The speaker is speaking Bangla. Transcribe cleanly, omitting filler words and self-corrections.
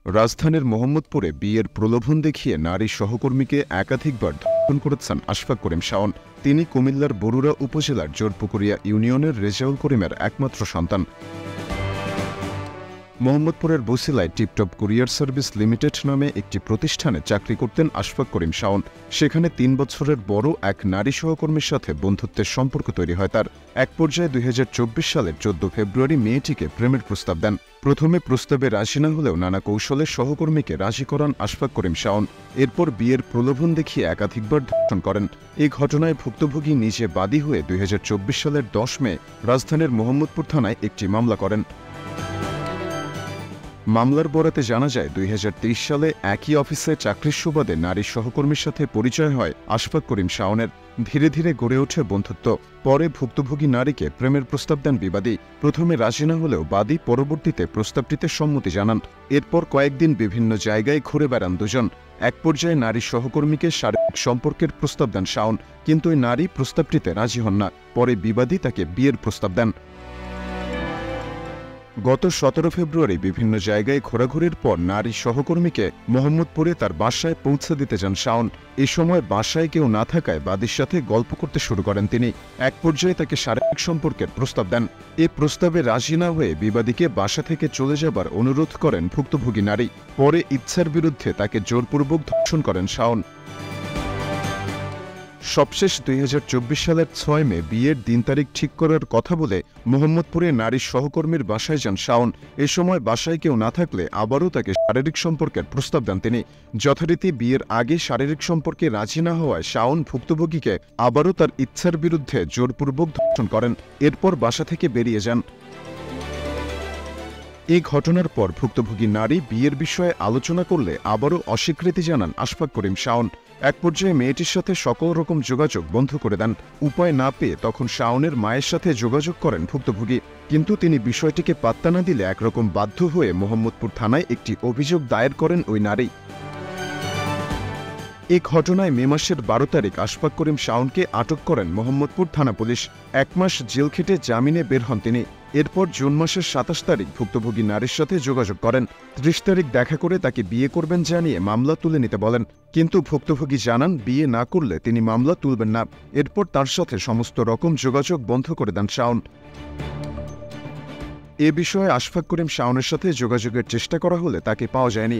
রাজধানীর মোহাম্মদপুরে বিয়ের প্রলোভন দেখিয়ে নারী সহকর্মীকে একাধিকবার ধর্ষণ করেছেন আশফাক করিম শাওন। তিনি কুমিল্লার বরুড়া উপজেলার জোরপুকুরিয়া ইউনিয়নের রেজাউল করিমের একমাত্র সন্তান। মোহাম্মদপুরের বছিলায় টিপটপ কুরিয়ার সার্ভিস লিমিটেড নামে একটি প্রতিষ্ঠানে চাকরি করতেন আশফাক করিম শাওন। সেখানে ৩ বছরের বড় এক নারী সহকর্মীর সাথে বন্ধুত্বের সম্পর্ক তৈরি হয় তার। এক পর্যায়ে ২০২৪ সালের ১৪ ফেব্রুয়ারি মেয়েটিকে প্রেমের প্রস্তাব দেন। প্রথমে প্রস্তাবে রাজি না হলেও নানা কৌশলে সহকর্মীকে রাজি করান আশফাক করিম শাওন। এরপর বিয়ের প্রলোভন দেখিয়ে একাধিকবার ধর্ষণ করেন। এই ঘটনায় ভুক্তভোগী নিজে বাদী হয়ে ২০২৪ সালের ১০ মে রাজধানীর মোহাম্মদপুর থানায় একটি মামলা করেন। মামলার বরাতে জানা যায় ২০২৩ সালে একই অফিসে চাকরির সুবাদে নারী সহকর্মীর সাথে পরিচয় হয় আশফাক করিম শাওনের। ধীরে ধীরে গড়ে ওঠে বন্ধুত্ব। পরে ভুক্তভোগী নারীকে প্রেমের প্রস্তাব দেন বিবাদী। প্রথমে রাজি না হলেও বাদী পরবর্তীতে প্রস্তাবটিতে সম্মতি জানান। এরপর কয়েকদিন বিভিন্ন জায়গায় ঘুরে বেড়ান দুজন। এক পর্যায়ে নারী সহকর্মীকে শারীরিক সম্পর্কের প্রস্তাব দেন শাওন, কিন্তু ওই নারী প্রস্তাবটিতে রাজি হন না। পরে বিবাদী তাকে বিয়ের প্রস্তাব দেন। গত ১৭ ফেব্রুয়ারি বিভিন্ন জায়গায় ঘোরাঘুরির পর নারী সহকর্মীকে মোহাম্মদপুরে তার বাসায় পৌঁছে দিতে যান শাওন। এ সময় বাসায় কেউ না থাকায় বাদীর সাথে গল্প করতে শুরু করেন তিনি। এক পর্যায়ে তাকে শারীরিক সম্পর্কের প্রস্তাব দেন। এ প্রস্তাবে রাজি না হয়ে বিবাদীকে বাসা থেকে চলে যাবার অনুরোধ করেন ভুক্তভোগী নারী। পরে ইচ্ছার বিরুদ্ধে তাকে জোরপূর্বক ধর্ষণ করেন শাওন। সবশেষ ২০২৪ সালের ৬ মে বিয়ের দিন তারিখ ঠিক করার কথা বলে মোহাম্মদপুরে নারী সহকর্মীর বাসায় যান শাওন। এ সময় বাসায় কেউ না থাকলে আবারও তাকে শারীরিক সম্পর্কের প্রস্তাব দেন তিনি। যথারীতি বিয়ের আগে শারীরিক সম্পর্কে রাজি না হওয়ায় শাওন ভুক্তভোগীকে আবারও তার ইচ্ছার বিরুদ্ধে জোরপূর্বক ধর্ষণ করেন। এরপর বাসা থেকে বেরিয়ে যান। এই ঘটনার পর ভুক্তভোগী নারী বিয়ের বিষয়ে আলোচনা করলে আবারও অস্বীকৃতি জানান আশফাক করিম শাওন। এক পর্যায়ে মেয়েটির সাথে সকল রকম যোগাযোগ বন্ধ করে দেন। উপায় না পেয়ে তখন শাওনের মায়ের সাথে যোগাযোগ করেন ভুক্তভোগী, কিন্তু তিনি বিষয়টিকে পাত্তা না দিলে একরকম বাধ্য হয়ে মোহাম্মদপুর থানায় একটি অভিযোগ দায়ের করেন ওই নারী। এই ঘটনায় মে মাসের ১২ তারিখ আশফাক করিম শাওনকে আটক করেন মোহাম্মদপুর থানা পুলিশ। ১ মাস জেল খেটে জামিনে বের হন তিনি। এরপর জুন মাসের ২৭ তারিখ ভুক্তভোগী নারীর সাথে যোগাযোগ করেন। ৩০ তারিখ দেখা করে তাকে বিয়ে করবেন জানিয়ে মামলা তুলে নিতে বলেন, কিন্তু ভুক্তভোগী জানান বিয়ে না করলে তিনি মামলা তুলবেন না। এরপর তার সাথে সমস্ত রকম যোগাযোগ বন্ধ করে দেন শাওন। এ বিষয়ে আশফাক করিম শাওনের সাথে যোগাযোগের চেষ্টা করা হলে তাকে পাওয়া যায়নি।